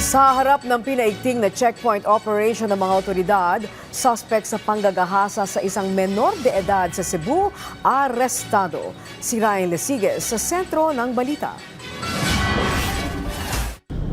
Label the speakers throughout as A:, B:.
A: Sa harap ng pinaigting na checkpoint operation ng mga otoridad, suspect sa panggagahasa sa isang menor de edad sa Cebu, arestado. Si Ryan Lesiges sa sentro ng balita.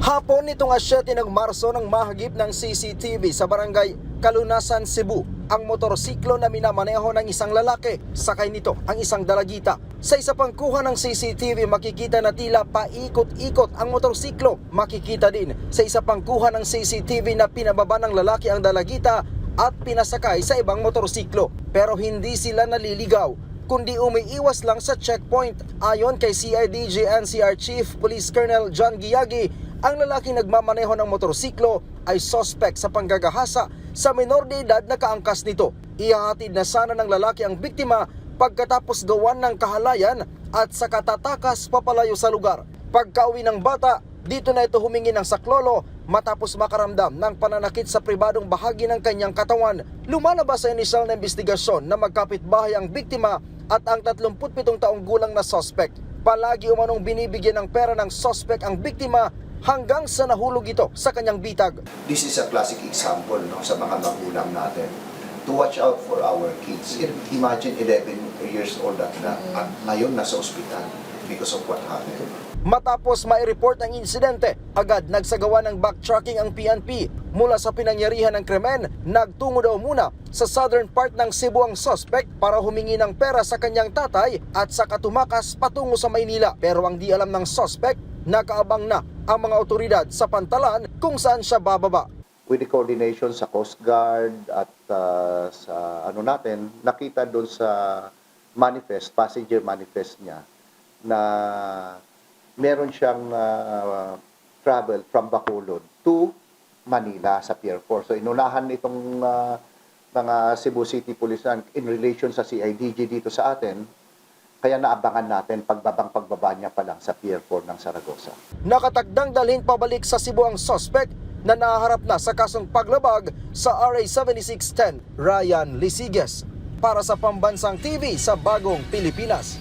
B: Hapon nitong 7 ng Marso nang mahagip ng CCTV sa barangay Kalunasan, Cebu ang motorsiklo na minamaneho ng isang lalaki. Sakay nito ang isang dalagita. Sa isa pang kuha ng CCTV makikita na tila paikot-ikot ang motorsiklo. Makikita din sa isa pang kuha ng CCTV na pinababa ng lalaki ang dalagita at pinasakay sa ibang motorsiklo. Pero hindi sila naliligaw, kundi umiiwas lang sa checkpoint. Ayon kay CIDG NCR Chief Police Colonel John Giyagi, ang lalaking nagmamaneho ng motorsiklo ay suspect sa panggagahasa sa menor de edad na kaangkas nito. Ihahatid na sana ng lalaki ang biktima pagkatapos gawan ng kahalayan at sa katatakas papalayo sa lugar. Pagka-uwi ng bata, dito na ito humingi ng saklolo matapos makaramdam ng pananakit sa pribadong bahagi ng kanyang katawan. Lumalabas sa inisyal na investigasyon na magkapitbahay ang biktima at ang 37 taong gulang na suspect. Palagi umanong binibigyan ng pera ng suspect ang biktima hanggang sa nahulog ito sa kanyang bitag.
C: This is a classic example, no, sa mga magulang natin to watch out for our kids. Imagine 11 years old at ngayon nasa ospital because of what happened.
B: Matapos mai-report ang insidente, agad nagsagawa ng backtracking ang PNP. Mula sa pinangyarihan ng krimen, nagtungo daw muna sa southern part ng Cebu ang suspect para humingi ng pera sa kanyang tatay at saka tumakas patungo sa Maynila. Pero ang di alam ng suspect, nakaabang na ang mga otoridad sa Pantalan kung saan siya bababa.
D: With the coordination sa Coast Guard at sa nakita doon sa passenger manifest niya na meron siyang travel from Bacolod to Manila sa Pier 4. So inunahan itong mga Cebu City Police in relation sa CIDG dito sa atin. Kaya naabangan natin pagbaba niya pa lang sa Pier 4 ng Saragossa.
B: Nakatakdang dalhin pabalik sa Cebu ang suspect na naharap na sa kasong paglabag sa RA 7610. Ryan Lesiges para sa Pambansang TV sa Bagong Pilipinas.